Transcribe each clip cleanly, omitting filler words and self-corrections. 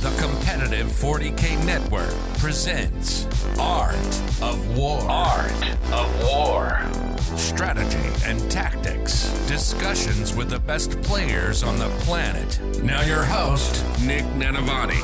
The competitive 40K network presents Art of War. Art of War. Strategy and tactics. Discussions with the best players on the planet. Now your host, Nick Nanavati.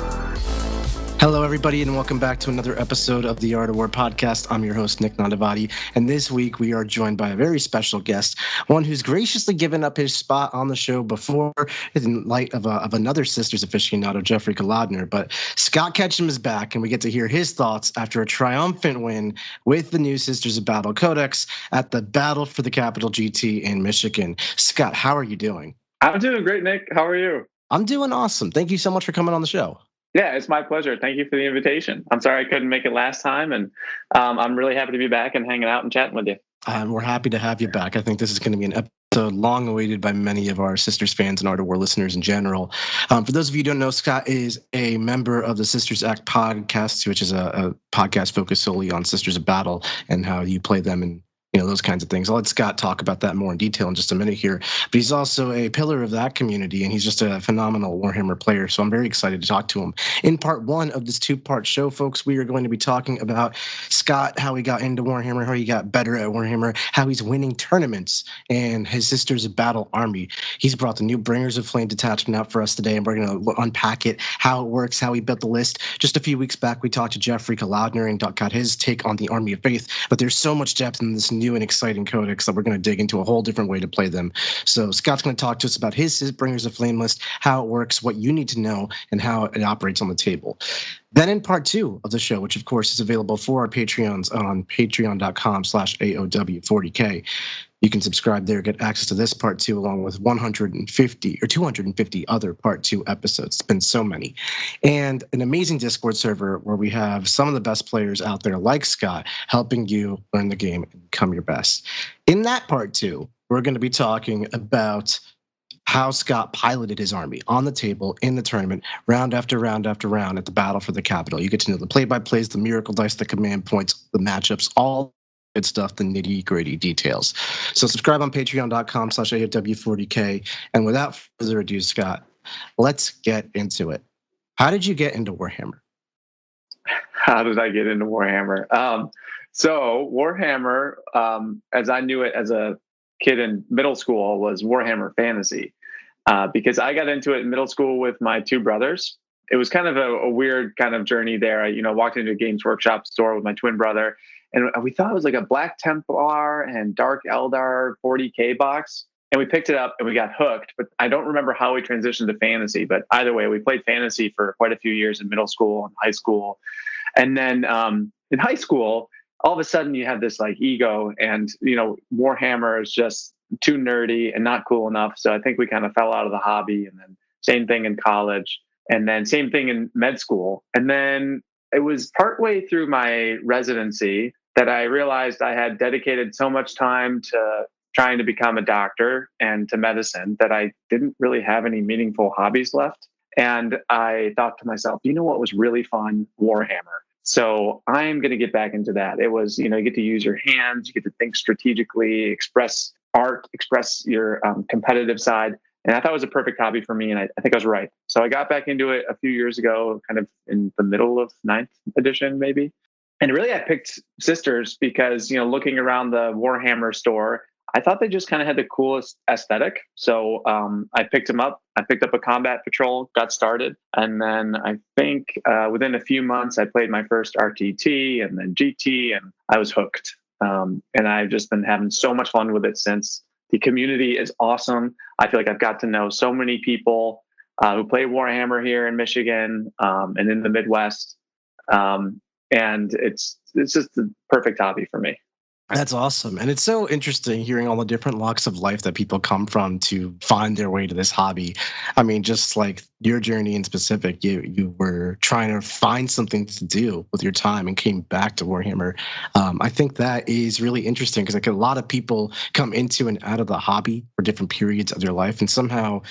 Hello, everybody, and welcome back to another episode of the Art of War podcast. I'm your host, Nick Nanavati, and this week we are joined by a very special guest, one who's graciously given up his spot on the show before in light of another Sisters aficionado, Jeffrey Kolodner. But Scott Ketchum is back, and we get to hear his thoughts after a triumphant win with the new Sisters of Battle codex at the Battle for the Capital GT in Michigan. Scott, how are you doing? I'm doing great, Nick. How are you? I'm doing awesome. Thank you so much for coming on the show. Yeah, it's my pleasure. Thank you for the invitation. I'm sorry I couldn't make it last time, and I'm really happy to be back and hanging out and chatting with you. We're happy to have you back. I think this is going to be an episode long awaited by many of our Sisters fans and Art of War listeners in general. For those of you who don't know, Scott is a member of the Sisters Act podcast, which is a podcast focused solely on Sisters of Battle and how you play them and those kinds of things. I'll let Scott talk about that more in detail in just a minute here. But he's also a pillar of that community, and he's just a phenomenal Warhammer player. So I'm very excited to talk to him. In part one of this two-part show, folks, we are going to be talking about Scott, how he got into Warhammer, how he got better at Warhammer, how he's winning tournaments, and his Sisters of Battle army. He's brought the new Bringers of Flame Detachment out for us today, and we're going to unpack it, how it works, how he built the list. Just a few weeks back, we talked to Jeffrey Kolodner and got his take on the Army of Faith, but there's so much depth in this new and exciting codex that we're going to dig into a whole different way to play them. So Scott's going to talk to us about his Bringers of Flame list, how it works, what you need to know, and how it operates on the table. Then in part two of the show, which of course is available for our Patreons on patreon.com/AOW40K, you can subscribe there, get access to this part two, along with 150 or 250 other part two episodes. It's been so many. And an amazing Discord server where we have some of the best players out there, like Scott, helping you learn the game and become your best. In that part two, we're going to be talking about how Scott piloted his army on the table in the tournament, round after round after round at the Battle for the Capital. You get to know the play-by-plays, the miracle dice, the command points, the matchups, all good stuff, the nitty-gritty details. So subscribe on patreon.com/AFW40K. And without further ado, Scott, let's get into it. How did you get into Warhammer? How did I get into Warhammer? So Warhammer, as I knew it as a kid in middle school, was Warhammer Fantasy. Because I got into it in middle school with my two brothers. It was kind of a weird kind of journey there. I, walked into a Games Workshop store with my twin brother, and we thought it was like a Black Templar and Dark Eldar 40K box. And we picked it up and we got hooked, but I don't remember how we transitioned to fantasy. But either way, we played fantasy for quite a few years in middle school and high school. And then in high school, all of a sudden you have this like ego, and, Warhammer is just too nerdy and not cool enough. So I think we kind of fell out of the hobby. And then same thing in college, and then same thing in med school. And then it was partway through my residency that I realized I had dedicated so much time to trying to become a doctor and to medicine that I didn't really have any meaningful hobbies left. And I thought to myself, what was really fun? Warhammer. So I'm going to get back into that. It was, you get to use your hands, you get to think strategically, express art, express your competitive side. And I thought it was a perfect hobby for me. And I think I was right. So I got back into it a few years ago, kind of in the middle of 9th edition, maybe. And really, I picked Sisters because, looking around the Warhammer store, I thought they just kind of had the coolest aesthetic. So I picked them up. I picked up a combat patrol, got started. And then I think within a few months, I played my first RTT and then GT, and I was hooked. And I've just been having so much fun with it since. The community is awesome. I feel like I've got to know so many people who play Warhammer here in Michigan and in the Midwest. And it's just the perfect hobby for me. That's awesome. And it's so interesting hearing all the different walks of life that people come from to find their way to this hobby. I mean, just like your journey in specific, you were trying to find something to do with your time and came back to Warhammer. I think that is really interesting because like a lot of people come into and out of the hobby for different periods of their life. And somehow,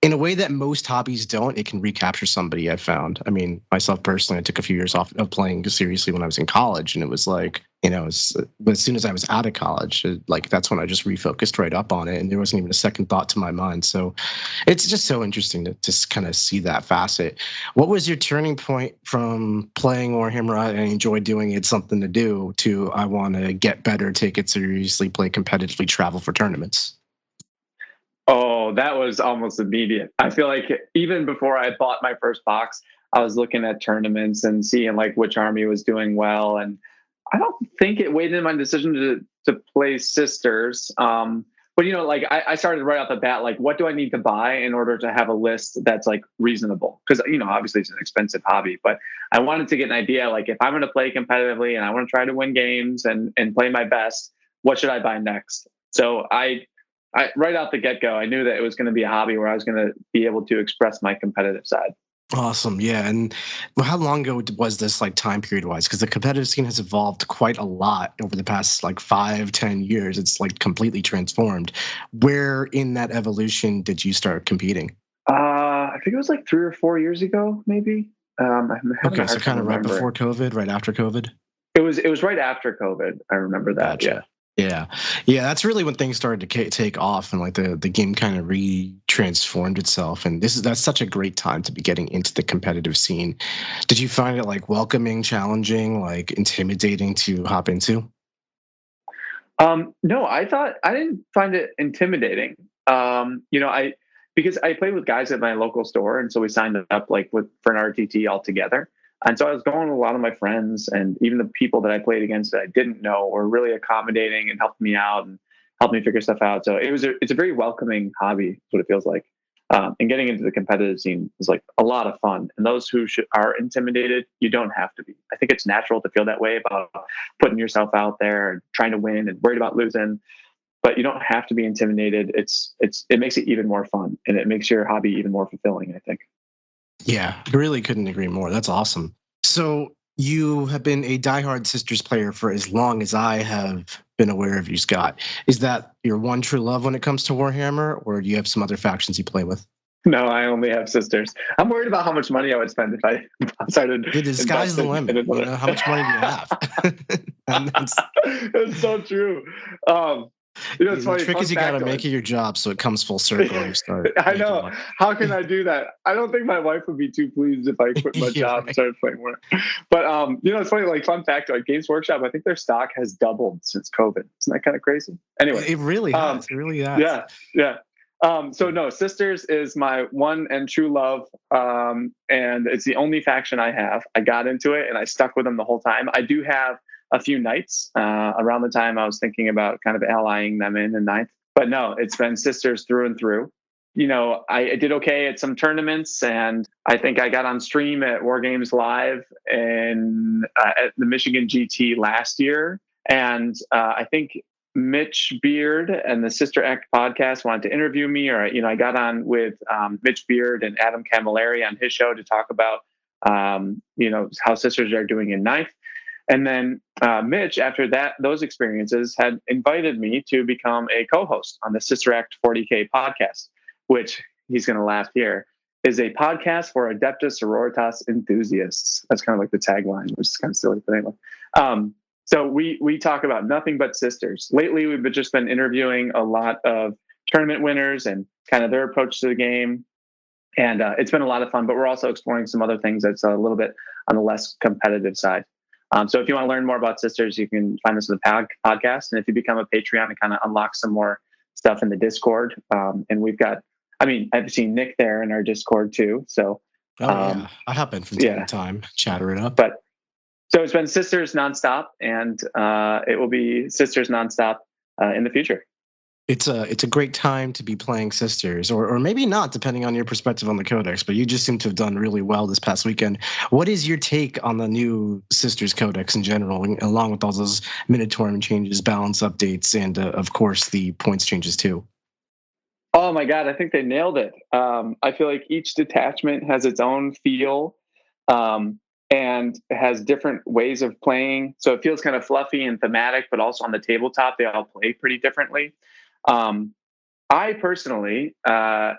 in a way that most hobbies don't, it can recapture somebody, I've found. I mean, myself personally, I took a few years off of playing seriously when I was in college. And it was like, but as soon as I was out of college, that's when I just refocused right up on it, and there wasn't even a second thought to my mind. So it's just so interesting to just kind of see that facet. What was your turning point from playing Warhammer, I enjoy doing it, something to do, to I want to get better, take it seriously, play competitively, travel for tournaments? Oh, that was almost immediate. I feel like even before I bought my first box, I was looking at tournaments and seeing like which army was doing well. And I don't think it weighed in my decision to play Sisters. But like I started right off the bat, like, what do I need to buy in order to have a list that's like reasonable? Because obviously it's an expensive hobby, but I wanted to get an idea, like if I'm going to play competitively and I want to try to win games and play my best, what should I buy next? So I right out the get-go, I knew that it was going to be a hobby where I was going to be able to express my competitive side. Awesome. Yeah. And how long ago was this, like, time period wise? Because the competitive scene has evolved quite a lot over the past like 5-10 years. It's like completely transformed. Where in that evolution did you start competing? I think it was like 3 or 4 years ago, maybe. Okay, so kind of right before COVID, right after COVID. It was right after COVID. I remember that. Gotcha. Yeah. That's really when things started to take off, and like the game kind of transformed itself. And that's such a great time to be getting into the competitive scene. Did you find it like welcoming, challenging, like intimidating to hop into? No, I didn't find it intimidating. Because I played with guys at my local store, and so we signed up for an RTT all together. And so I was going with a lot of my friends, and even the people that I played against that I didn't know were really accommodating and helped me out and helped me figure stuff out. So it's a very welcoming hobby, is what it feels like. And getting into the competitive scene is like a lot of fun. And those who are intimidated, you don't have to be. I think it's natural to feel that way about putting yourself out there and trying to win and worried about losing. But you don't have to be intimidated. It makes it even more fun, and it makes your hobby even more fulfilling, I think. Yeah, I really couldn't agree more. That's awesome. So you have been a diehard Sisters player for as long as I have been aware of you, Scott. Is that your one true love when it comes to Warhammer, or do you have some other factions you play with? No, I only have Sisters. I'm worried about how much money I would spend if I started. The sky's the limit. How much money do you have? It's so true. It's funny. The trick is you got to make it your job so it comes full circle and you start. I know. How can I do that? I don't think my wife would be too pleased if I quit my job and started playing more. But it's funny. Like, fun fact, like Games Workshop, I think their stock has doubled since COVID. Isn't that kind of crazy? Anyway, it really has. It really has. Yeah. So no, Sisters is my one and true love, and it's the only faction I have. I got into it and I stuck with them the whole time. I do have a few knights around the time I was thinking about kind of allying them in ninth. But no, it's been Sisters through and through. I did okay at some tournaments, and I think I got on stream at War Games Live and at the Michigan GT last year. And I think Mitch Beard and the Sister Act podcast wanted to interview me, or I got on with Mitch Beard and Adam Camilleri on his show to talk about how Sisters are doing in ninth. And then Mitch, after those experiences, had invited me to become a co-host on the Sister Act 40K podcast, which, he's going to laugh here, is a podcast for Adepta Sororitas enthusiasts. That's kind of like the tagline, which is kind of silly, but anyway. So we talk about nothing but Sisters. Lately, we've just been interviewing a lot of tournament winners and kind of their approach to the game. And it's been a lot of fun, but we're also exploring some other things that's a little bit on the less competitive side. So if you want to learn more about Sisters, you can find us in the podcast. And if you become a Patreon, it kind of unlocks some more stuff in the Discord. And we've got, I've seen Nick there in our Discord too. So I hop in from time to time, chatter it up. But so it's been Sisters nonstop, and it will be Sisters nonstop in the future. It's a great time to be playing Sisters, or maybe not, depending on your perspective on the codex, but you just seem to have done really well this past weekend. What is your take on the new Sisters codex in general, along with all those Minotaur changes, balance updates, and of course the points changes too? Oh my God, I think they nailed it. I feel like each detachment has its own feel and has different ways of playing. So it feels kind of fluffy and thematic, but also on the tabletop, they all play pretty differently. I personally have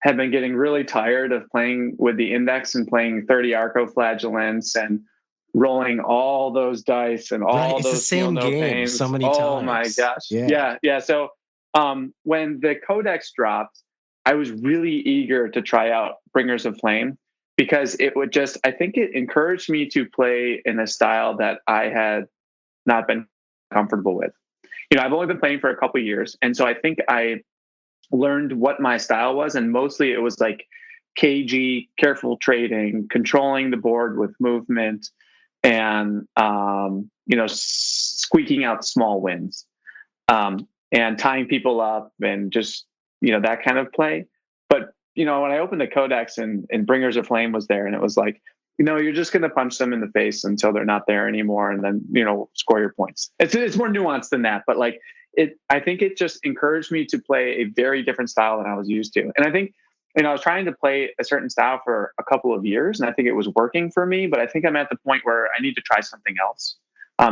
been getting really tired of playing with the index and playing 30 arcoflagellants and rolling all those dice and all It's those the same no game pains. so many Oh my times. gosh. Yeah. So when the codex dropped, I was really eager to try out Bringers of Flame because it would I think it encouraged me to play in a style that I had not been comfortable with. I've only been playing for a couple of years. And so I think I learned what my style was. And mostly it was like cagey, careful trading, controlling the board with movement, and squeaking out small wins, and tying people up, and just that kind of play. But when I opened the codex and Bringers of Flame was there, and it was like, you're just going to punch them in the face until they're not there anymore, and then score your points. It's more nuanced than that, but like I think it just encouraged me to play a very different style than I was used to. And I think I was trying to play a certain style for a couple of years, and I think it was working for me. But I think I'm at the point where I need to try something else.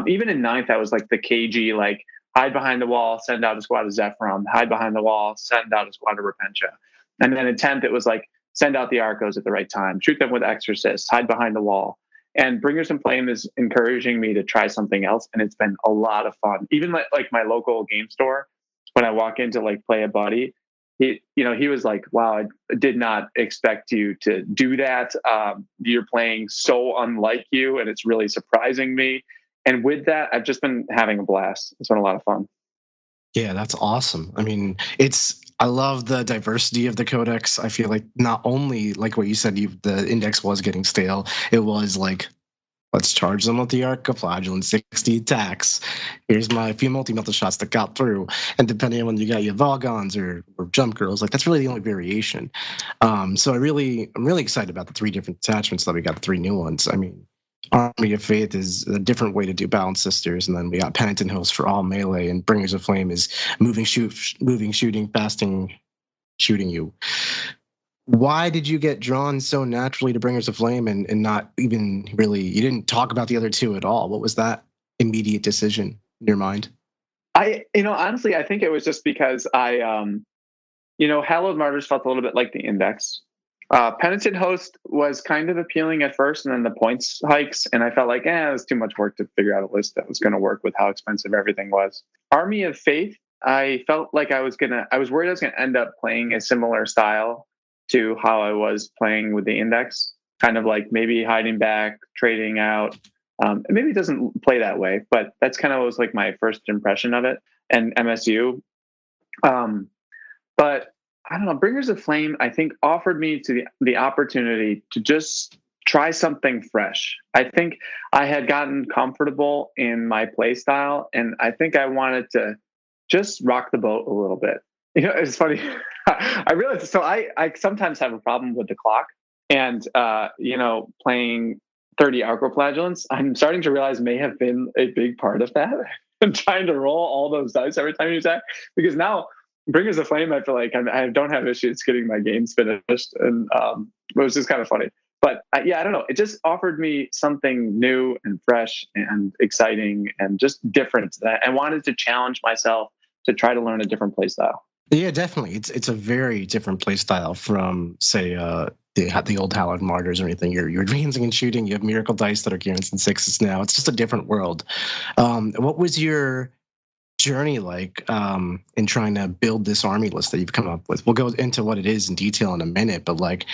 Even in ninth, I was like the cagey, like hide behind the wall, send out a squad of Zephyrum, hide behind the wall, send out a squad of Repentia. And then in 10th, it was like send out the Arcos at the right time, shoot them with Exorcists, hide behind the wall. And Bringers of Flame is encouraging me to try something else, and it's been a lot of fun. Even like my local game store, when I walk in to like play a buddy, he was like, "Wow, I did not expect you to do that. You're playing so unlike you, and it's really surprising me." And with that, I've just been having a blast. It's been a lot of fun. Yeah, that's awesome. I mean, I love the diversity of the codex. I feel like not only like what you said, the index was getting stale. It was like, let's charge them with the Arcoflagellum, 60 attacks. Here's my few multi-melta shots that got through. And depending on when you got your Volgons or Jump Girls, like that's really the only variation. So I'm really excited about the 3 different detachments that we got, the 3 new ones. I mean, Army of Faith is a different way to do Balanced Sisters, and then we got Penitent Host for all melee, and Bringers of Flame is moving, shooting, fasting, shooting you. Why did you get drawn so naturally to Bringers of Flame and not even really, you didn't talk about the other 2 at all? What was that immediate decision in your mind? Honestly, I think it was just because I, Hallowed Martyrs felt a little bit like the index. Penitent Host was kind of appealing at first, and then the points hikes, and I felt like, it was too much work to figure out a list that was going to work with how expensive everything was. Army of Faith, I felt like I was worried I was going to end up playing a similar style to how I was playing with the index, kind of like maybe hiding back, trading out. Maybe it doesn't play that way, but that's kind of was like my first impression of it and MSU. But I don't know, Bringers of Flame, I think, offered me the opportunity to just try something fresh. I think I had gotten comfortable in my play style, and I think I wanted to just rock the boat a little bit. It's funny. I realized, so I sometimes have a problem with the clock, and playing 30 Arcoflagellants, I'm starting to realize may have been a big part of that. And trying to roll all those dice every time you attack, because now Bringers of Flame, I feel like I don't have issues getting my games finished, and it was just kind of funny. But I don't know. It just offered me something new and fresh and exciting and just different. That I wanted to challenge myself to try to learn a different play style. Yeah, definitely. It's a very different play style from, say, the old Hallowed Martyrs or anything. You're advancing and shooting. You have miracle dice that are guaranteed 6s now. It's just a different world. What was your journey like in trying to build this army list that you've come up with? We'll go into what it is in detail in a minute, but like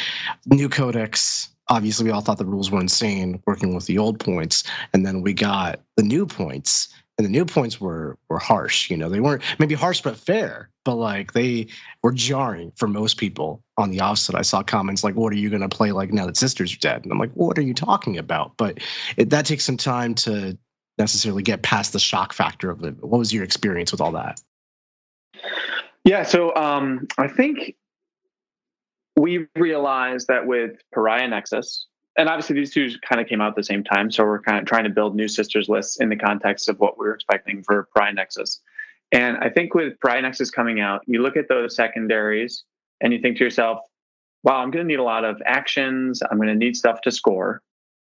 new codex, obviously we all thought the rules were insane working with the old points, and then we got the new points, and the new points were harsh. They weren't maybe harsh but fair, but like they were jarring for most people. On the opposite, I saw comments like, what are you going to play like now that Sisters are dead? And I'm like, what are you talking about? But that takes some time to necessarily get past the shock factor of it. What was your experience with all that? Yeah, so I think we realized that with Pariah Nexus, and obviously these 2 kind of came out at the same time, so we're kind of trying to build new Sisters lists in the context of what we were expecting for Pariah Nexus. And I think with Pariah Nexus coming out, you look at those secondaries and you think to yourself, wow, I'm going to need a lot of actions. I'm going to need stuff to score.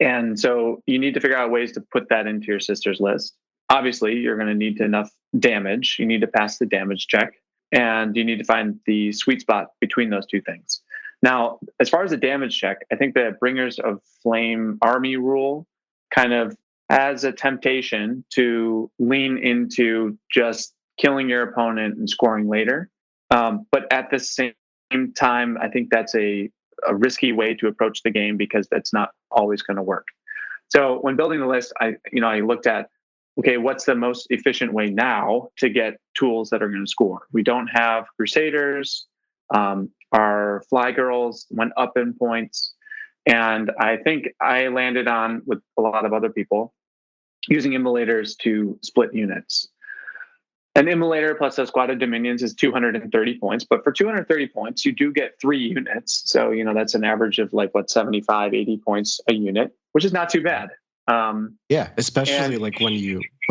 And so you need to figure out ways to put that into your Sisters list. Obviously, you're going to need enough damage. You need to pass the damage check, and you need to find the sweet spot between those 2 things. Now, as far as the damage check, I think the Bringers of Flame army rule kind of has a temptation to lean into just killing your opponent and scoring later. But at the same time, I think that's a risky way to approach the game because that's not always going to work. So when building the list, I looked at, okay, what's the most efficient way now to get tools that are going to score? We don't have Crusaders. Our Fly Girls went up in points. And I think I landed on, with a lot of other people, using Immolators to split units. An Immolator plus a squad of Dominions is 230 points. But for 230 points, you do get 3 units. So, that's an average of 75, 80 points a unit, which is not too bad. Yeah, especially when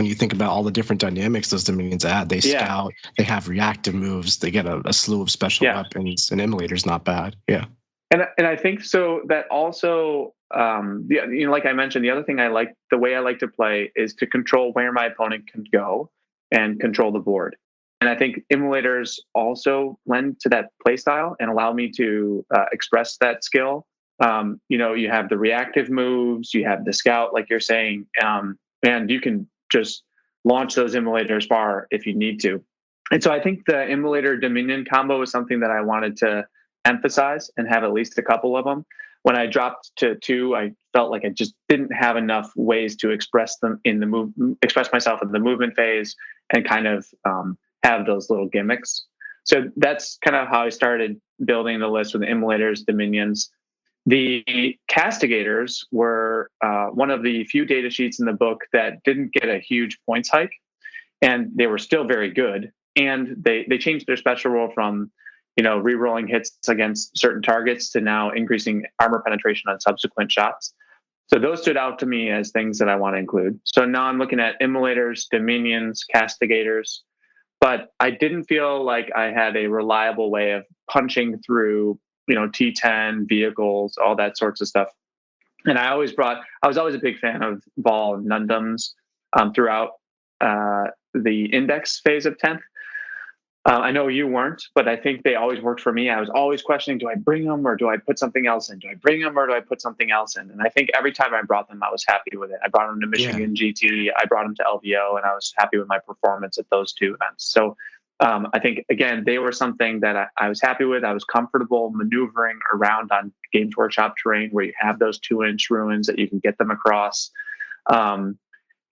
you think about all the different dynamics those Dominions add. They scout, they have reactive moves, they get a slew of special weapons, and Immolator's not bad. Yeah. And I think so that also, like I mentioned, the other thing the way I like to play is to control where my opponent can go and control the board. And I think Immolators also lend to that play style and allow me to express that skill. You have the reactive moves, you have the scout, like you're saying, and you can just launch those Immolators far if you need to. And so I think the Immolator Dominion combo is something that I wanted to emphasize and have at least a couple of them. When I dropped to 2, I felt like I just didn't have enough ways to express myself in the movement phase and kind of have those little gimmicks. So that's kind of how I started building the list with the Immolators, Dominions. The Castigators were one of the few data sheets in the book that didn't get a huge points hike, and they were still very good. And they changed their special rule from re-rolling hits against certain targets to now increasing armor penetration on subsequent shots. So those stood out to me as things that I want to include. So now I'm looking at Immolators, Dominions, Castigators, but I didn't feel like I had a reliable way of punching through, T10 vehicles, all that sorts of stuff. And I was always a big fan of Vahl and Nundams throughout the index phase of 10th. I know you weren't, but I think they always worked for me. I was always questioning, do I bring them or do I put something else in? Do I bring them or do I put something else in? And I think every time I brought them, I was happy with it. I brought them to Michigan GT. I brought them to LVO, and I was happy with my performance at those 2 events. So I think, again, they were something that I was happy with. I was comfortable maneuvering around on Games Workshop terrain where you have those 2-inch ruins that you can get them across.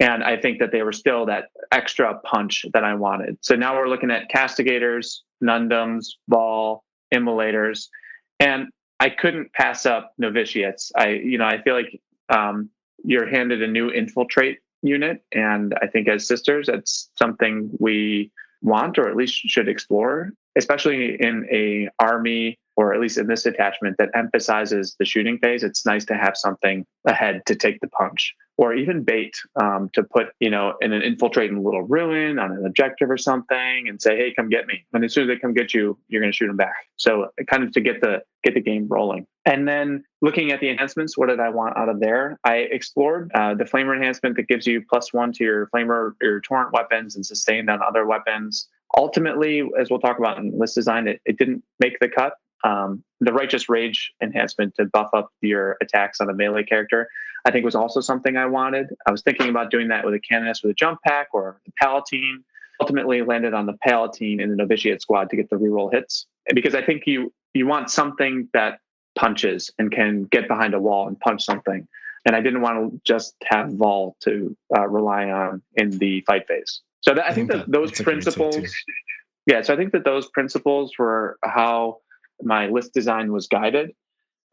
And I think that they were still that extra punch that I wanted. So now we're looking at Castigators, Nundams, Vahl, Immolators, and I couldn't pass up Novitiates. I feel like you're handed a new infiltrate unit, and I think as sisters, that's something we want or at least should explore, especially in a army or at least in this detachment that emphasizes the shooting phase. It's nice to have something ahead to take the punch, or even bait to put, in an infiltrating little ruin on an objective or something and say, hey, come get me. And as soon as they come get you, you're going to shoot them back. So kind of to get the game rolling. And then looking at the enhancements, what did I want out of there? I explored the Flamer enhancement that gives you +1 to your Flamer, your Torrent weapons and sustained on other weapons. Ultimately, as we'll talk about in list design, it didn't make the cut. The Righteous Rage enhancement to buff up your attacks on a melee character, I think was also something I wanted. I was thinking about doing that with a Canoness with a jump pack or the Palatine. Ultimately landed on the Palatine in the Novitiate squad to get the reroll hits. Because I think you want something that punches and can get behind a wall and punch something. And I didn't want to just have Vahl to rely on in the fight phase. So I think that those principles, so I think that those principles were how my list design was guided.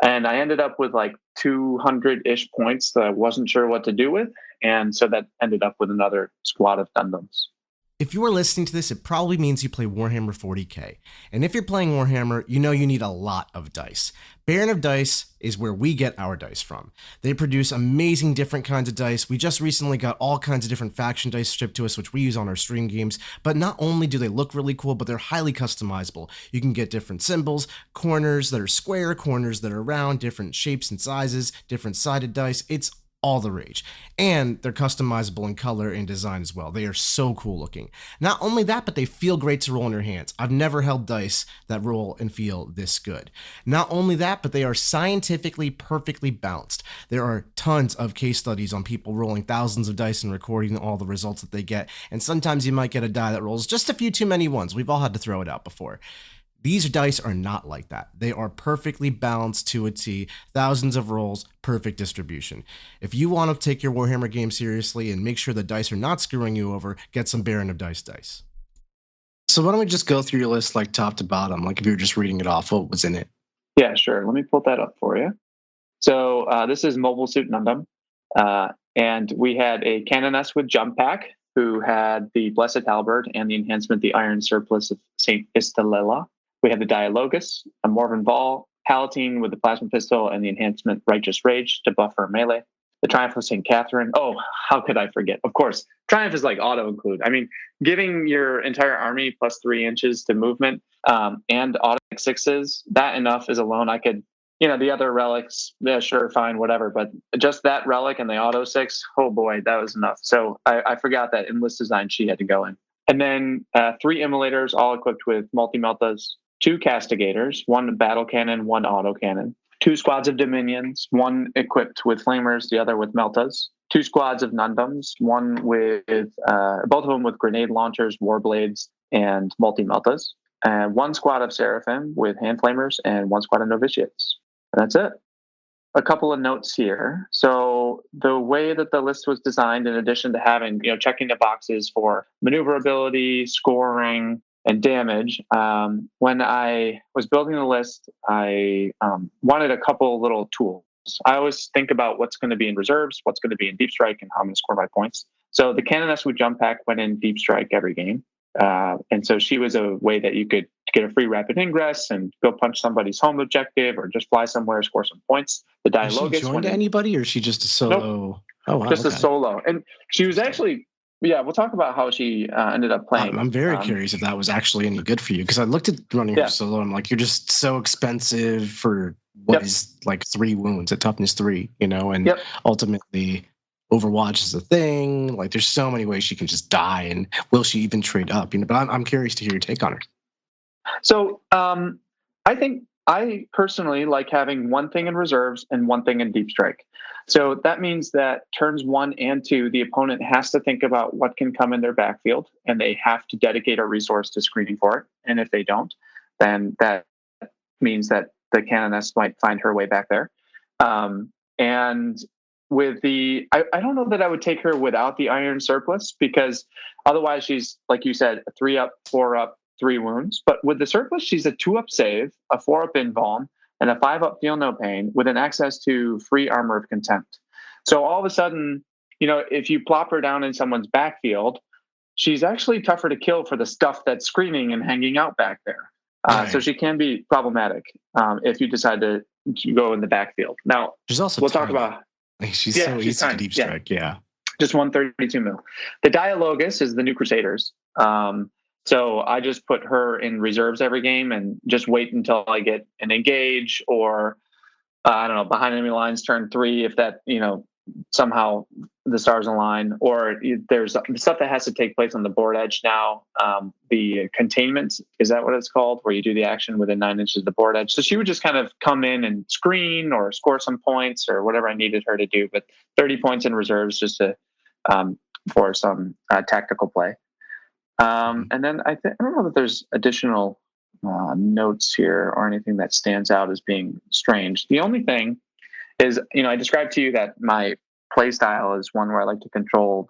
And I ended up with 200-ish points that I wasn't sure what to do with. And so that ended up with another squad of Nundams. If you are listening to this, it probably means you play Warhammer 40k. And if you're playing Warhammer, you know you need a lot of dice. Baron of Dice is where we get our dice from. They produce amazing different kinds of dice. We just recently got all kinds of different faction dice shipped to us, which we use on our stream games. But not only do they look really cool, but they're highly customizable. You can get different symbols, corners that are square, corners that are round, different shapes and sizes, different sided dice. It's all the rage. And they're customizable in color and design as well. They are so cool looking. Not only that, but they feel great to roll in your hands. I've never held dice that roll and feel this good. Not only that, but they are scientifically perfectly balanced. There are tons of case studies on people rolling thousands of dice and recording all the results that they get. And sometimes you might get a die that rolls just a few too many ones. We've all had to throw it out before. These dice are not like that. They are perfectly balanced to a T, thousands of rolls, perfect distribution. If you want to take your Warhammer game seriously and make sure the dice are not screwing you over, get some Baron of dice. So why don't we just go through your list like top to bottom, like if you were just reading it off, what was in it? Yeah, sure. Let me pull that up for you. So this is Mobile Suit Nundam. And we had a Canoness with Jump Pack, who had the Blessed Halberd and the Enhancement, the Iron Surplice of St. Istalela. We had the Dialogus, a Morvenn Vahl, Palatine with the Plasma Pistol and the Enhancement Righteous Rage to buff her melee. The Triumph of St. Catherine. Oh, how could I forget? Of course, Triumph is like auto-include. I mean, giving your entire army plus 3 inches to movement and auto 6s, that enough is alone. I could, the other relics, yeah, sure, fine, whatever. But just that relic and the auto 6, oh boy, that was enough. So I forgot that in list design she had to go in. And then 3 Immolators, all equipped with multi-meltas, 2 Castigators, 1 battle cannon, 1 auto cannon, 2 squads of Dominions, 1 equipped with Flamers, the other with Meltas, 2 squads of Nundams, 1 with, both of them with grenade launchers, Warblades, and multi-Meltas, and 1 squad of Seraphim with Hand Flamers, and 1 squad of Novitiates. And that's it. A couple of notes here. So the way that the list was designed, in addition to having, checking the boxes for maneuverability, scoring, and damage, when I was building the list, I wanted a couple little tools. I always think about what's going to be in reserves, what's going to be in deep strike, and how I'm going to score my points. So the Canoness with Jump Pack went in deep strike every game. And so she was a way that you could get a free rapid ingress and go punch somebody's home objective or just fly somewhere, score some points. The Dialogus. Is she joined anybody, or is she just a solo? Nope. Oh, wow, just a solo. And she was actually, we'll talk about how she ended up playing. I'm very curious if that was actually any good for you, because I looked at running her solo and I'm like, you're just so expensive for what is like 3 wounds at toughness 3, and ultimately Overwatch is a thing. Like, there's so many ways she can just die, and will she even trade up? But I'm curious to hear your take on her. So I think I personally like having 1 thing in reserves and 1 thing in deep strike. So that means that turns 1 and 2, the opponent has to think about what can come in their backfield, and they have to dedicate a resource to screening for it. And if they don't, then that means that the Canoness might find her way back there. And with the, I don't know that I would take her without the Iron Surplice, because otherwise she's, like you said, a 3 up, 4 up, 3 wounds. But with the Surplice, she's a 2 up save, a 4 up invuln, and a 5 up feel no pain with an access to free armor of contempt. So all of a sudden, if you plop her down in someone's backfield, she's actually tougher to kill for the stuff that's screaming and hanging out back there. So she can be problematic if you decide to go in the backfield. Now, we'll talk about. She's so easy to deep strike. Yeah. Just 132 mil. The Dialogus is the new Crusaders. So I just put her in reserves every game and just wait until I get an engage or, behind enemy lines turn 3, if that, somehow the stars align, or there's stuff that has to take place on the board edge now. The containment, is that what it's called? Where you do the action within 9 inches of the board edge. So she would just kind of come in and screen or score some points or whatever I needed her to do, but 30 points in reserves just to, for some tactical play. And then I don't know that there's additional notes here or anything that stands out as being strange. The only thing is, I described to you that my play style is one where I like to control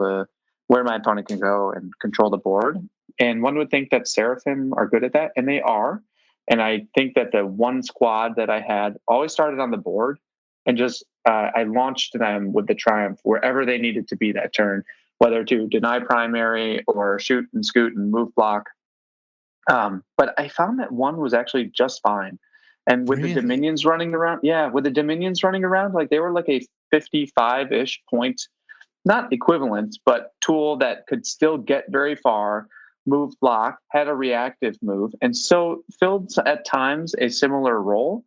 where my opponent can go and control the board. And one would think that Seraphim are good at that, and they are. And I think that the 1 squad that I had always started on the board, and just I launched them with the Triumph wherever they needed to be that turn, whether to deny primary or shoot and scoot and move block. But I found that 1 was actually just fine. And with the Dominions running around, like they were like a 55-ish point, not equivalent, but tool that could still get very far, move block, had a reactive move, and so filled at times a similar role,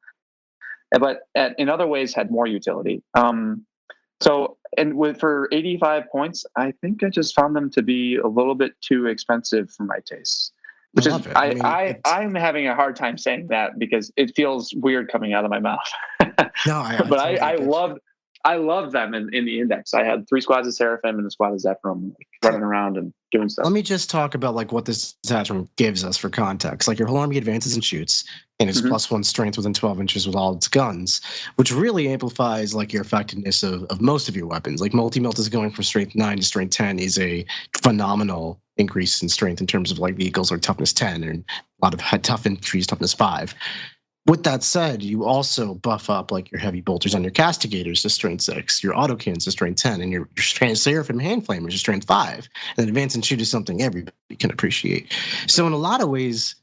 but in other ways had more utility. So, and for 85 points, I think I just found them to be a little bit too expensive for my tastes. Which is, I'm having a hard time saying that because it feels weird coming out of my mouth. No, I but totally I love them in the index. I had 3 squads of Seraphim and a squad of Zephyrim running around and doing stuff. Let me just talk about like what this detachment gives us for context. Like your whole army advances and shoots, and it's +1 strength within 12 inches with all its guns, which really amplifies like your effectiveness of most of your weapons. Like multi-melt is going from strength 9 to strength 10 is a phenomenal increase in strength in terms of like vehicles or toughness 10, and a lot of tough infantry toughness 5. With that said, you also buff up like your heavy bolters on your castigators to strength 6, your autocannons to strength 10, and your Seraphim hand flamers to strength 5. And advance and shoot is something everybody can appreciate. So in a lot of ways,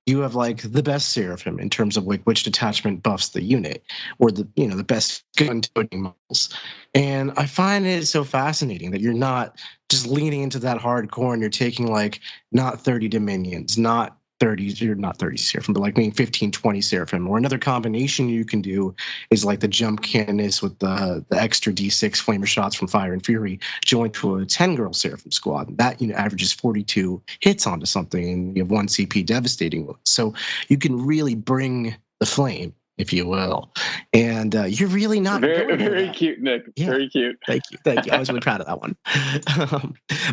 you have like the best Seraphim in terms of like which detachment buffs the unit, or the the best gun toting models. And I find it so fascinating that you're not just leaning into that hardcore and you're taking like not 30 Dominions, not 30, you're not 30 Seraphim, but like maybe 15, 20 Seraphim. Or another combination you can do is like the jump Canoness with the extra D6 flamer shots from Fire and Fury joined to a 10-girl Seraphim squad. That averages 42 hits onto something, and you have 1 CP devastating wounds. So you can really bring the flame, if you will. And you're really not very cute, Nick. Yeah. Very cute. Thank you. I was really proud of that one.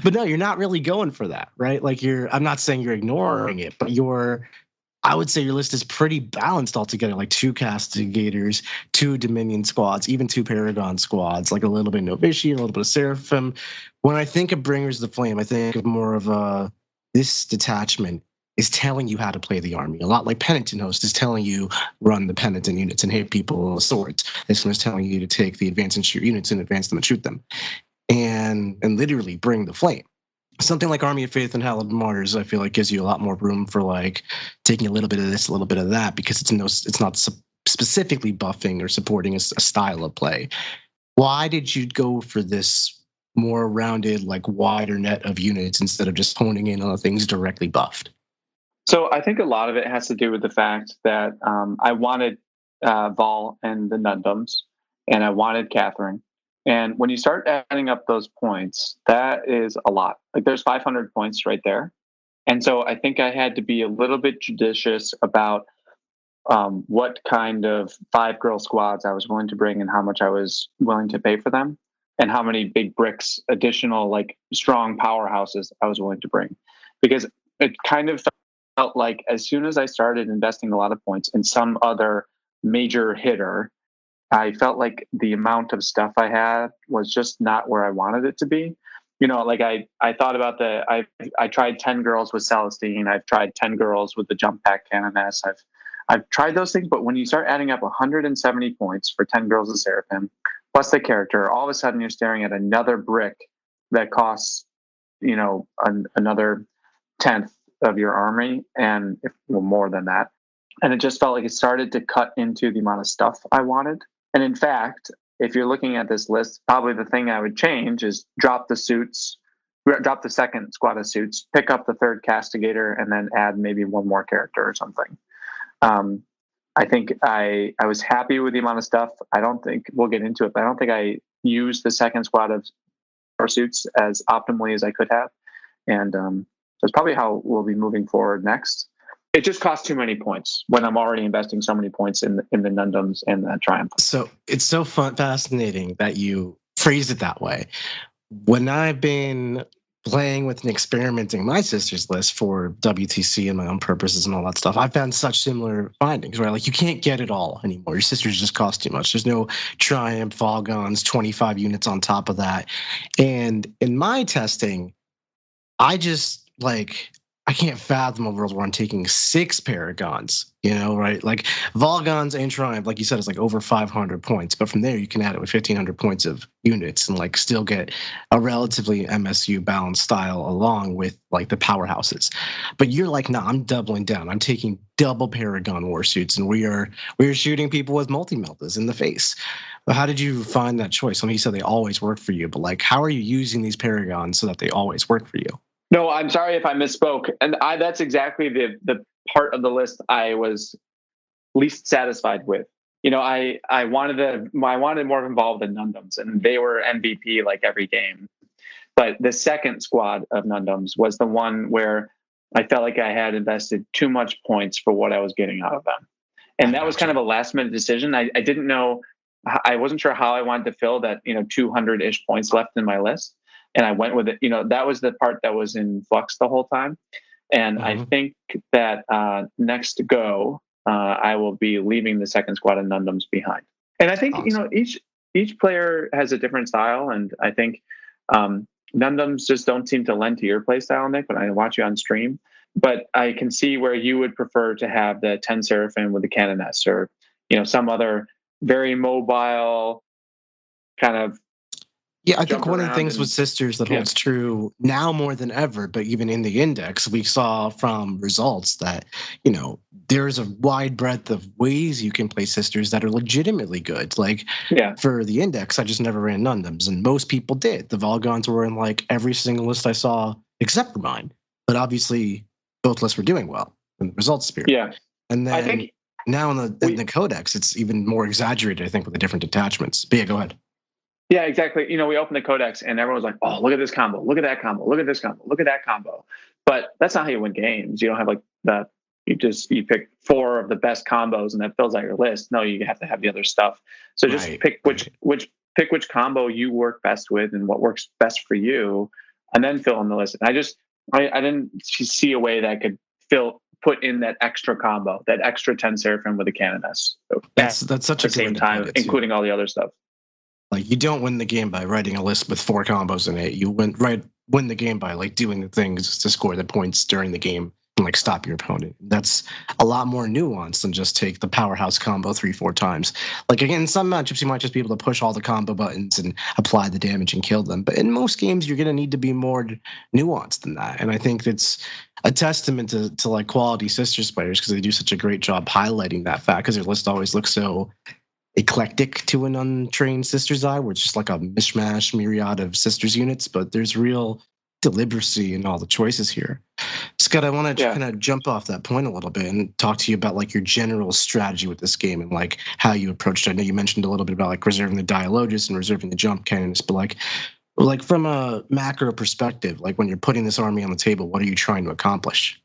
But no, you're not really going for that, right? Like I'm not saying you're ignoring it, but I would say your list is pretty balanced altogether. Like 2 castigators, 2 Dominion squads, even 2 Paragon squads, like a little bit of Novitiate, a little bit of Seraphim. When I think of Bringers of the Flame, I think of more of this detachment is telling you how to play the army. A lot like Penitent Host is telling you run the Penitent units and hit people with swords. This one is telling you to take the advance and shoot units and advance them and shoot them. And literally bring the flame. Something like Army of Faith and Halberd Martyrs, I feel like gives you a lot more room for like taking a little bit of this, a little bit of that, because it's not specifically buffing or supporting a style of play. Why did you go for this more rounded, like wider net of units instead of just honing in on the things directly buffed? So I think a lot of it has to do with the fact that I wanted Vahl and the Nundams, and I wanted Catherine. And when you start adding up those points, that is a lot. Like there's 500 points right there. And so I think I had to be a little bit judicious about what kind of 5-girl squads I was willing to bring and how much I was willing to pay for them, and how many big bricks, additional like strong powerhouses I was willing to bring. Because it kind of felt like as soon as I started investing a lot of points in some other major hitter, I felt like the amount of stuff I had was just not where I wanted it to be. Like I thought about I tried 10 girls with Celestine. I've tried 10 girls with the jump pack Canoness. I've tried those things, but when you start adding up 170 points for 10 girls of Seraphim, plus the character, all of a sudden you're staring at another brick that costs, another 10th of your army, and more than that. And it just felt like it started to cut into the amount of stuff I wanted. And in fact, if you're looking at this list, probably the thing I would change is drop the suits, drop the 2nd squad of suits, pick up the 3rd castigator, and then add maybe 1 more character or something. I think I was happy with the amount of stuff. I don't think we'll get into it, but I don't think I used the 2nd squad of suits as optimally as I could have. And that's probably how we'll be moving forward next. It just costs too many points when I'm already investing so many points in the Nundams and the Triumph. So it's so fascinating that you phrased it that way. When I've been playing with and experimenting my sister's list for WTC and my own purposes and all that stuff, I found such similar findings, right? Like you can't get it all anymore. Your sisters just cost too much. There's no Triumph, Falgons, 25 units on top of that. And in my testing, I just I can't fathom a world where I'm taking 6 Paragons, right? Like Volgons and Triumph, like you said, it's like over 500 points. But from there, you can add it with 1,500 points of units and like still get a relatively MSU balanced style along with like the powerhouses. But you're like, nah, I'm doubling down. I'm taking double Paragon warsuits, and we are shooting people with multi-meltas in the face. But how did you find that choice? I mean, you said they always work for you, but like, how are you using these Paragons so that they always work for you? No, I'm sorry if I misspoke. And that's exactly the part of the list I was least satisfied with. I wanted Morvenn Vahl than Nundams, and they were MVP like every game. But the second squad of Nundams was the one where I felt like I had invested too much points for what I was getting out of them. And that was kind of a last minute decision. I didn't know, I wasn't sure how I wanted to fill that, 200-ish points left in my list. And I went with it. That was the part that was in flux the whole time. And I think that next go, I will be leaving the second squad of Nundams behind. And I think, awesome. Each player has a different style. And I think Nundams just don't seem to lend to your play style, Nick, when I watch you on stream. But I can see where you would prefer to have the 10 Seraphim with the Canoness, or, some other very mobile kind of. Yeah, I think one of the things with Sisters that holds true now more than ever, but even in the index, we saw from results that, there's a wide breadth of ways you can play Sisters that are legitimately good. Like, for the index, I just never ran Nundams, and most people did. The Volgons were in like every single list I saw except for mine. But obviously, both lists were doing well in the results sphere. Yeah. And then I think now in the codex, it's even more exaggerated, I think, with the different detachments. But yeah, go ahead. Yeah, exactly. We opened the codex and everyone was like, oh, look at this combo. Look at that combo. Look at this combo. Look at that combo. But that's not how you win games. You don't have like that. You pick 4 of the best combos and that fills out your list. No, you have to have the other stuff. So just pick which combo you work best with and what works best for you, and then fill in the list. And I didn't see a way that I could put in that extra combo, that extra 10 Seraphim with the Canoness. That's such a good same time, including all the other stuff. Like, you don't win the game by writing a list with 4 combos in it. You win the game by like doing the things to score the points during the game and like stop your opponent. That's a lot more nuanced than just take the powerhouse combo 3-4 times. Like, again, in some matchups you might just be able to push all the combo buttons and apply the damage and kill them. But in most games you're going to need to be more nuanced than that. And I think it's a testament to like quality Sisters players, because they do such a great job highlighting that fact, because their list always looks so eclectic to an untrained Sisters eye, where it's just like a mishmash myriad of Sisters units, but there's real deliberacy in all the choices here. Scott, I want to kind of jump off that point a little bit and talk to you about like your general strategy with this game and like how you approached it. I know you mentioned a little bit about like reserving the Dialogist and reserving the Jump Canoness, but like from a macro perspective, like when you're putting this army on the table, what are you trying to accomplish?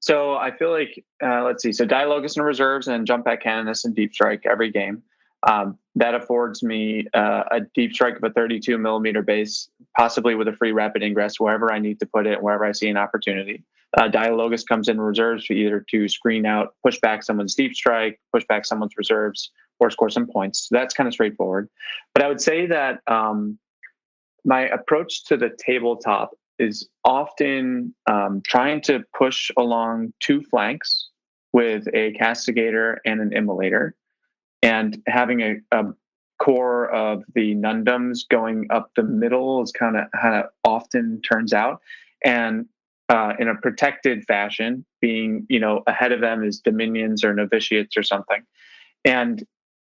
So I feel like, let's see, so Dialogist and reserves and Jump Back Canoness and Deep Strike every game. That affords me a Deep Strike of a 32 millimeter base, possibly with a free rapid ingress wherever I need to put it, wherever I see an opportunity. Dialogist comes in reserves for either to screen out, push back someone's Deep Strike, push back someone's reserves, or score some points. So that's kind of straightforward. But I would say that my approach to the tabletop is often trying to push along 2 flanks with a Castigator and an Immolator, and having a core of the Nundams going up the middle is kind of how it often turns out. And in a protected fashion, being, ahead of them is Dominions or Novitiates or something. And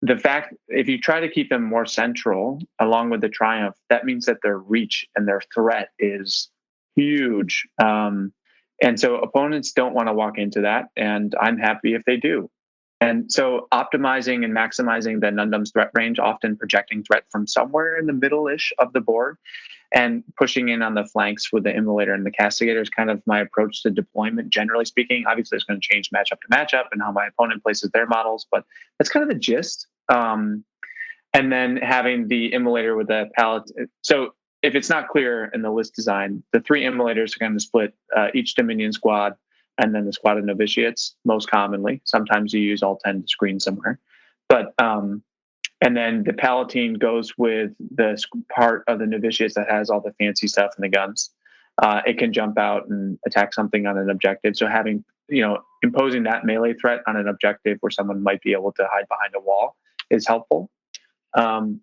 the fact, if you try to keep them more central along with the Triumph, that means that their reach and their threat is huge. And so opponents don't want to walk into that, and I'm happy if they do. And so optimizing and maximizing the Nundam's threat range, often projecting threat from somewhere in the middle-ish of the board, and pushing in on the flanks with the Immolator and the Castigator is kind of my approach to deployment, generally speaking. Obviously, it's going to change matchup to matchup and how my opponent places their models, but that's kind of the gist. And then having the Immolator with the Palatine. So if it's not clear in the list design, the 3 Immolators are going to split each Dominion squad, and then the squad of Novitiates most commonly. Sometimes you use all 10 to screen somewhere. But and then the Palatine goes with the part of the Novitiates that has all the fancy stuff and the guns. It can jump out and attack something on an objective. So having, imposing that melee threat on an objective where someone might be able to hide behind a wall is helpful. And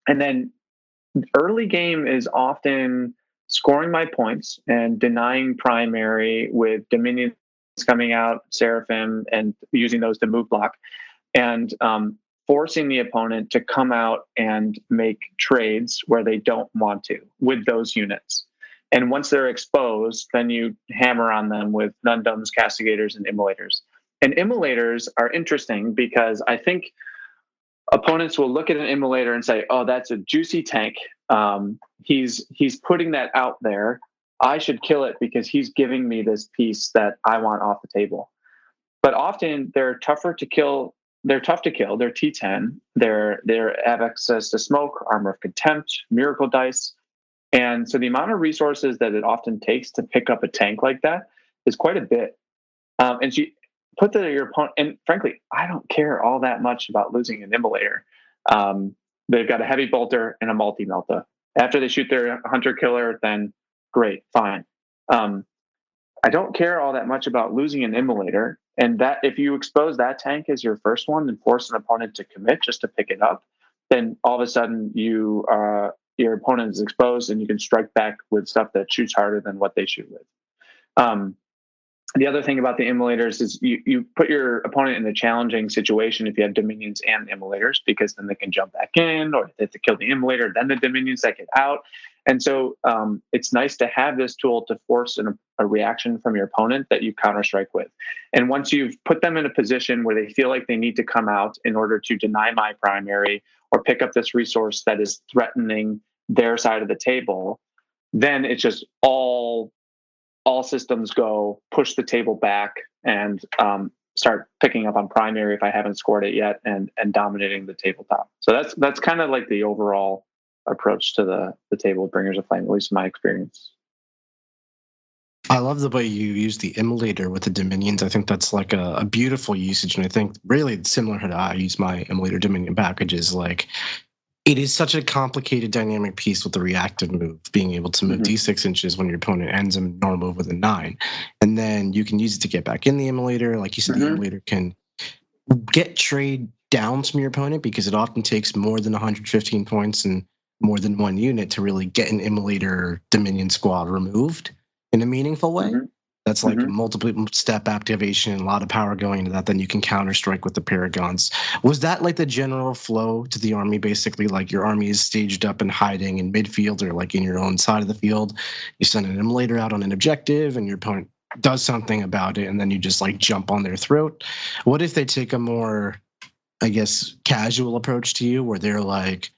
then early game is often scoring my points and denying primary with Dominions coming out, Seraphim, and using those to move block, and forcing the opponent to come out and make trades where they don't want to with those units. And once they're exposed, then you hammer on them with Nundams, Castigators, and Immolators. And Immolators are interesting because I think opponents will look at an immolator and say, "Oh, that's a juicy tank. He's putting that out there. I should kill it because he's giving me this piece that I want off the table." But often they're tougher to kill. They're tough to kill. They're T10. They have access to smoke, armor of contempt, miracle dice, and so the amount of resources that it often takes to pick up a tank like that is quite a bit. And she put that your opponent. And frankly, I don't care all that much about losing an immolator. They've got a heavy bolter and a multi melta. After they shoot their hunter killer, then great, fine. I don't care all that much about losing an immolator, and that if you expose that tank as your first one and force an opponent to commit just to pick it up, then all of a sudden your opponent is exposed, and you can strike back with stuff that shoots harder than what they shoot with. The other thing about the immolators is you put your opponent in a challenging situation if you have dominions and immolators, because then they can jump back in, or they have to kill the immolator, then the dominions that get out. And so it's nice to have this tool to force a reaction from your opponent that you counter-strike with. And once you've put them in a position where they feel like they need to come out in order to deny my primary or pick up this resource that is threatening their side of the table, then it's just all systems go, push the table back, and start picking up on primary if I haven't scored it yet, and dominating the tabletop. So that's kind of like the overall approach to the table of Bringers of Flame, at least in my experience. I love the way you use the immolator with the dominions. I think that's like a beautiful usage, and I think really similar to how I use my immolator dominion packages. Like, it is such a complicated dynamic piece with the reactive move, being able to move d6 inches when your opponent ends a normal move with a 9. And then you can use it to get back in the immolator. Like you said, the immolator can get trade downs from your opponent because it often takes more than 115 points and more than one unit to really get an immolator dominion squad removed in a meaningful way. That's like a multiple step activation, a lot of power going into that. Then you can counter strike with the Paragons. Was that like the general flow to the army? Basically, like your army is staged up and hiding in midfield or like in your own side of the field. You send an immolator out on an objective, and your opponent does something about it, and then you just like jump on their throat. What if they take a more, I guess, casual approach to you, where they're like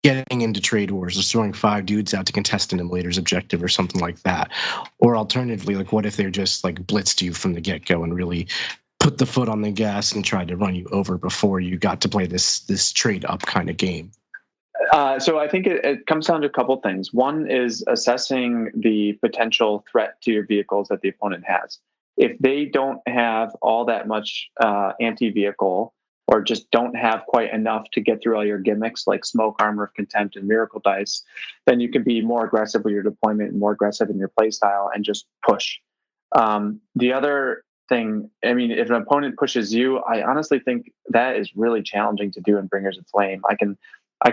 getting into trade wars or throwing 5 dudes out to contest an immolator's objective or something like that? Or alternatively, like what if they're just like blitzed you from the get-go and really put the foot on the gas and tried to run you over before you got to play this trade up kind of game? So I think it comes down to a couple things. One is assessing the potential threat to your vehicles that the opponent has. If they don't have all that much anti-vehicle, or just don't have quite enough to get through all your gimmicks like smoke, armor of contempt, and miracle dice, then you can be more aggressive with your deployment and more aggressive in your play style and just push. The other thing, I mean, if an opponent pushes you, I honestly think that is really challenging to do in Bringers of Flame. I can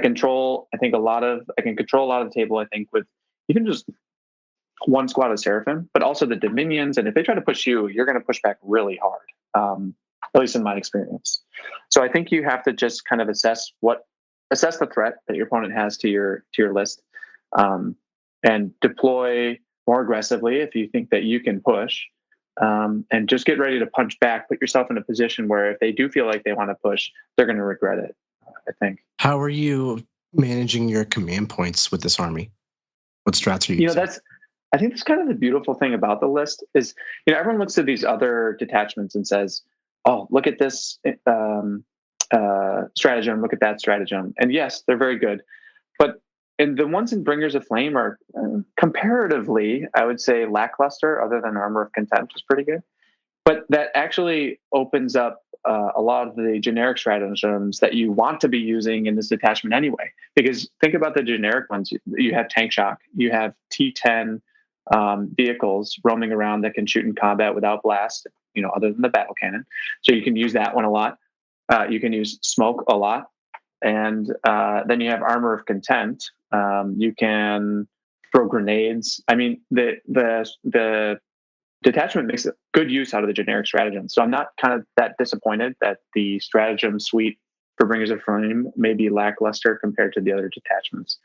control a lot of the table, I think, with even just one squad of Seraphim, but also the Dominions. And if they try to push you, you're going to push back really hard. At least in my experience. So I think you have to just kind of assess the threat that your opponent has to your list, and deploy more aggressively if you think that you can push, and just get ready to punch back. Put yourself in a position where if they do feel like they want to push, they're going to regret it, I think. How are you managing your command points with this army? What strats are you using? I think that's kind of the beautiful thing about the list is, everyone looks at these other detachments and says, oh, look at this stratagem, look at that stratagem. And yes, they're very good. And the ones in Bringers of Flame are comparatively, I would say, lackluster, other than Armor of Contempt is pretty good. But that actually opens up a lot of the generic stratagems that you want to be using in this detachment anyway. Because think about the generic ones. You have Tank Shock. You have T10 vehicles roaming around that can shoot in combat without blast, other than the battle cannon. So you can use that one a lot. You can use smoke a lot. And then you have Armor of Contempt. You can throw grenades. I mean, the detachment makes a good use out of the generic stratagem. So I'm not kind of that disappointed that the stratagem suite for Bringers of Flame may be lackluster compared to the other detachments.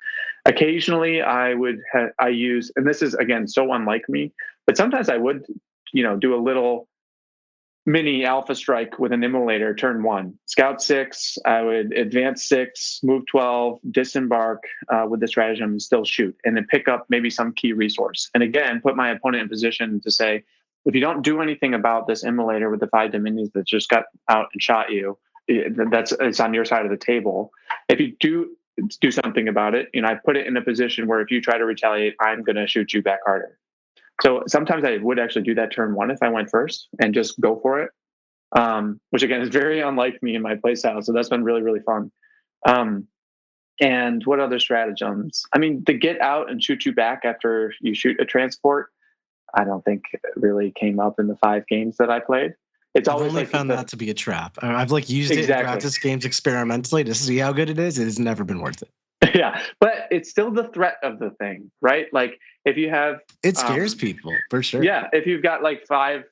Occasionally I use, and this is again so unlike me, but sometimes I would, do a little mini alpha strike with an immolator turn 1. Scout 6, I would advance 6, move 12, disembark with the stratagem and still shoot, and then pick up maybe some key resource. And again, put my opponent in position to say, if you don't do anything about this immolator with the 5 dominions that just got out and shot you, it's on your side of the table. If you do something about it, I put it in a position where if you try to retaliate, I'm going to shoot you back harder. So sometimes I would actually do that turn 1 if I went first and just go for it, which again is very unlike me in my playstyle. So that's been really, really fun. And what other stratagems? I mean, the get out and shoot you back after you shoot a transport, I don't think it really came up in the 5 games that I played. It's I've always only found that to be a trap. I've used it in practice games experimentally to see how good it is. It has never been worth it. Yeah, but it's still the threat of the thing, right? Like if you have, it scares people for sure. Yeah, if you've got like 5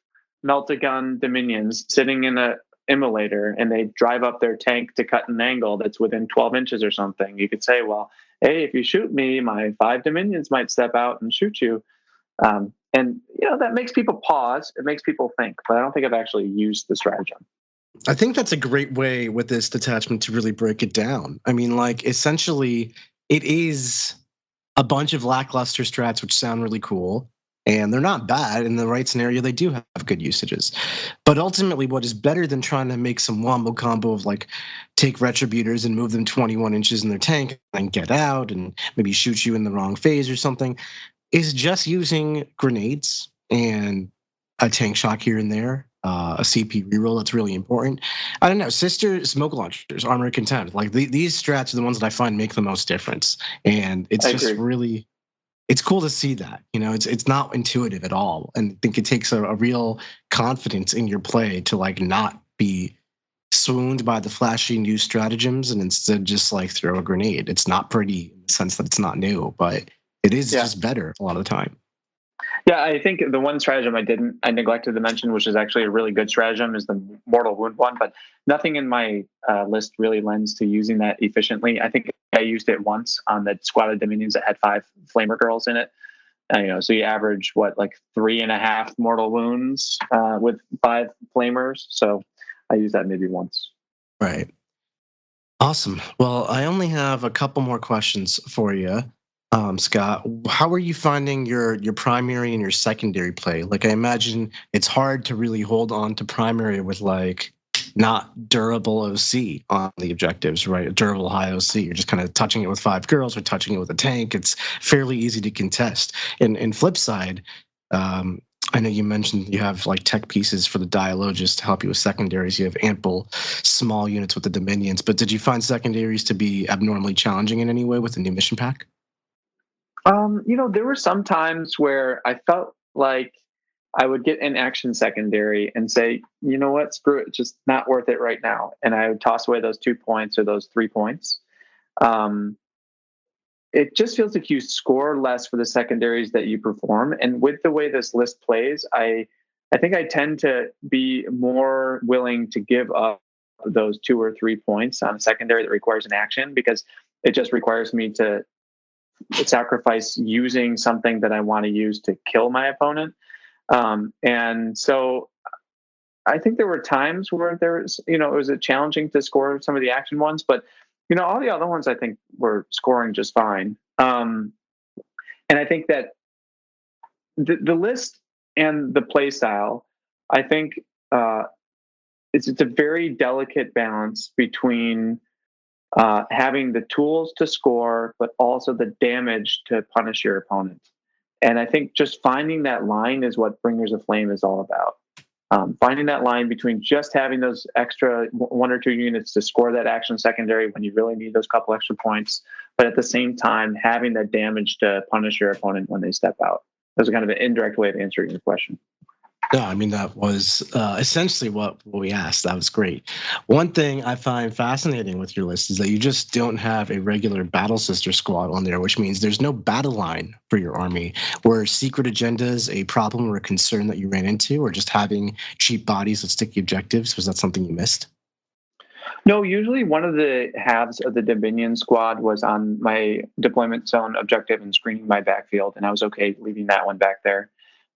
Meltagun Dominions sitting in a immolator and they drive up their tank to cut an angle that's within 12 inches or something, you could say, well, hey, if you shoot me, my 5 Dominions might step out and shoot you. And that makes people pause. It makes people think, but I don't think I've actually used the stratagem. I think that's a great way with this detachment to really break it down. I mean, like, essentially, it is a bunch of lackluster strats which sound really cool, and they're not bad. In the right scenario, they do have good usages. But ultimately, what is better than trying to make some wombo combo of, like, take retributors and move them 21 inches in their tank and get out and maybe shoot you in the wrong phase or something, is just using grenades and a tank shock here and there. A CP reroll that's really important. I don't know. Sister smoke launchers, armor of contempt. Like these strats are the ones that I find make the most difference, and it's just really, it's cool to see that. It's not intuitive at all, and I think it takes a real confidence in your play to like not be swooned by the flashy new stratagems and instead just like throw a grenade. It's not pretty in the sense that it's not new, but it is just better a lot of the time. Yeah, I think the one stratagem I neglected to mention, which is actually a really good stratagem, is the Mortal Wound one, but nothing in my list really lends to using that efficiently. I think I used it once on the squad of Dominions that had 5 Flamer Girls in it. So you average, 3.5 mortal wounds with 5 Flamers. So I used that maybe once. Right. Awesome. Well, I only have a couple more questions for you. Scott, how are you finding your primary and your secondary play? Like, I imagine it's hard to really hold on to primary with like not durable OC on the objectives, right? A durable high OC. You're just kind of touching it with 5 girls or touching it with a tank. It's fairly easy to contest. And flip side, I know you mentioned you have like tech pieces for the dialogists to help you with secondaries. You have ample small units with the Dominions. But did you find secondaries to be abnormally challenging in any way with the new mission pack? There were some times where I felt like I would get an action secondary and say, you know what, screw it, just not worth it right now. And I would toss away those 2 points or those 3 points. It just feels like you score less for the secondaries that you perform. And with the way this list plays, I think I tend to be more willing to give up those 2 or 3 points on a secondary that requires an action, because it just requires me to sacrifice using something that I want to use to kill my opponent. And so I think there were times where there was, it was challenging to score some of the action ones, but all the other ones I think were scoring just fine. And I think that the list and the play style, I think it's a very delicate balance between having the tools to score, but also the damage to punish your opponent. And I think just finding that line is what Bringers of Flame is all about. Finding that line between just having those extra 1 or 2 units to score that action secondary when you really need those couple extra points, but at the same time having that damage to punish your opponent when they step out. That's kind of an indirect way of answering your question. Yeah, I mean, that was essentially what we asked. That was great. One thing I find fascinating with your list is that you just don't have a regular Battle Sister squad on there, which means there's no battle line for your army. Were secret agendas a problem or a concern that you ran into, or just having cheap bodies with sticky objectives? Was that something you missed? No, usually one of the halves of the Dominion squad was on my deployment zone objective and screening my backfield, and I was okay leaving that one back there.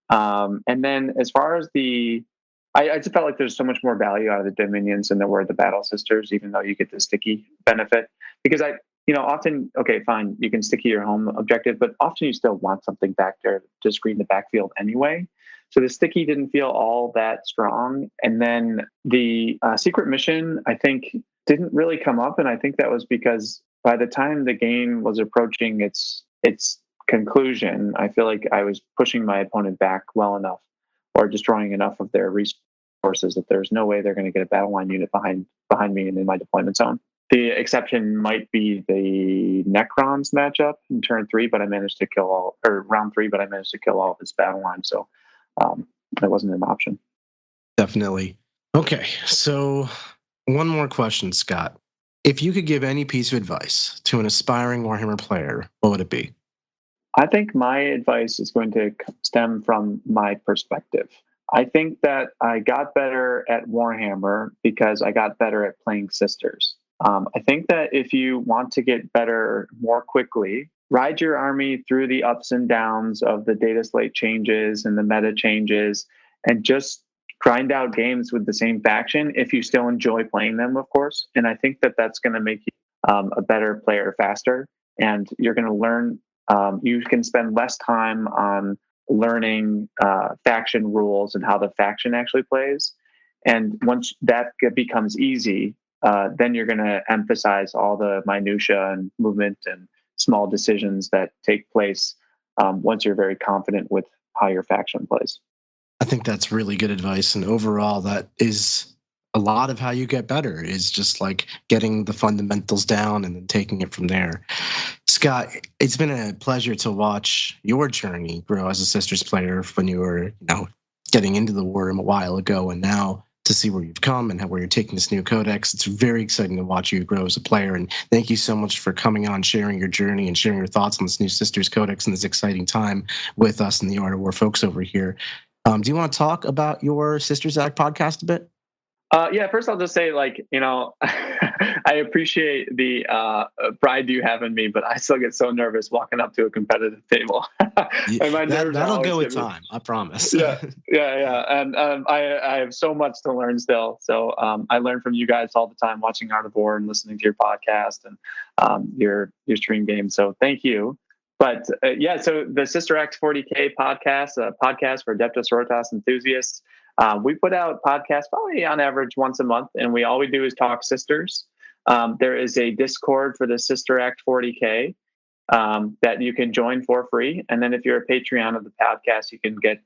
And then as far as the I just felt like there's so much more value out of the Dominions than there were the Battle Sisters, even though you get the sticky benefit. Because often, okay, fine, you can sticky your home objective, but often you still want something back there to screen the backfield anyway. So the sticky didn't feel all that strong. And then the secret mission, I think, didn't really come up. And I think that was because by the time the game was approaching its conclusion, I feel like I was pushing my opponent back well enough or destroying enough of their resources that there's no way they're going to get a battle line unit behind me and in my deployment zone. The exception might be the Necrons matchup in turn 3, but I managed to kill round 3, but I managed to kill all of his battle line. So that wasn't an option. Definitely. Okay, so one more question, Scott. If you could give any piece of advice to an aspiring Warhammer player, what would it be? I think my advice is going to stem from my perspective. I think that I got better at Warhammer because I got better at playing Sisters. I think that if you want to get better more quickly, ride your army through the ups and downs of the data slate changes and the meta changes, and just grind out games with the same faction if you still enjoy playing them, of course. And I think that that's going to make you a better player faster, and you're going to learn. You can spend less time on learning faction rules and how the faction actually plays. And once that becomes easy, then you're going to emphasize all the minutia and movement and small decisions that take place once you're very confident with how your faction plays. I think that's really good advice. And overall, that is a lot of how you get better, is just like getting the fundamentals down and then taking it from there. Scott, it's been a pleasure to watch your journey grow as a Sisters player when you were, getting into the war a while ago, and now to see where you've come and where you're taking this new codex. It's very exciting to watch you grow as a player. And thank you so much for coming on, sharing your journey and sharing your thoughts on this new Sisters codex and this exciting time with us and the Art of War folks over here. Do you want to talk about your Sisters Act podcast a bit? Yeah, first I'll just say, I appreciate the pride you have in me, but I still get so nervous walking up to a competitive table. And my nerves that'll go with time, I promise. Yeah. And I have so much to learn still. So I learn from you guys all the time, watching Art of War and listening to your podcast and your stream game. So thank you. But so the Sister Act 40K podcast, a podcast for Adepta Sororitas enthusiasts. We put out podcasts probably on average once a month, and all we do is talk sisters. There is a Discord for the Sister Act 40K that you can join for free. And then if you're a Patreon of the podcast, you can get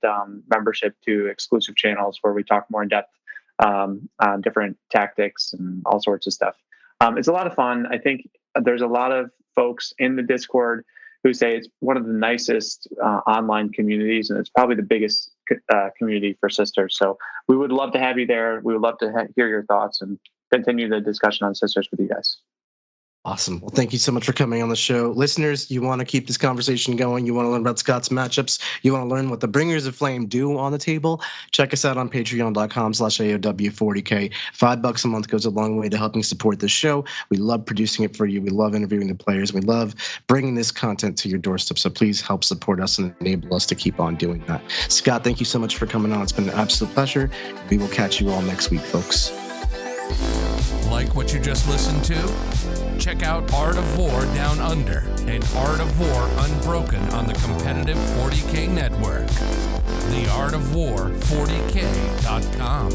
membership to exclusive channels where we talk more in depth on different tactics and all sorts of stuff. It's a lot of fun. I think there's a lot of folks in the Discord who say it's one of the nicest online communities, and it's probably the biggest community for sisters. So we would love to have you there. We would love to hear your thoughts and continue the discussion on sisters with you guys. Awesome. Well, thank you so much for coming on the show. Listeners, you want to keep this conversation going, you want to learn about Scott's matchups, you want to learn what the Bringers of Flame do on the table, check us out on patreon.com/AOW40K. $5 a month goes a long way to helping support this show. We love producing it for you. We love interviewing the players. We love bringing this content to your doorstep. So please help support us and enable us to keep on doing that. Scott, thank you so much for coming on. It's been an absolute pleasure. We will catch you all next week, folks. Like what you just listened to? Check out Art of War Down Under and Art of War Unbroken on the competitive 40K network. The Art of War 40K.com.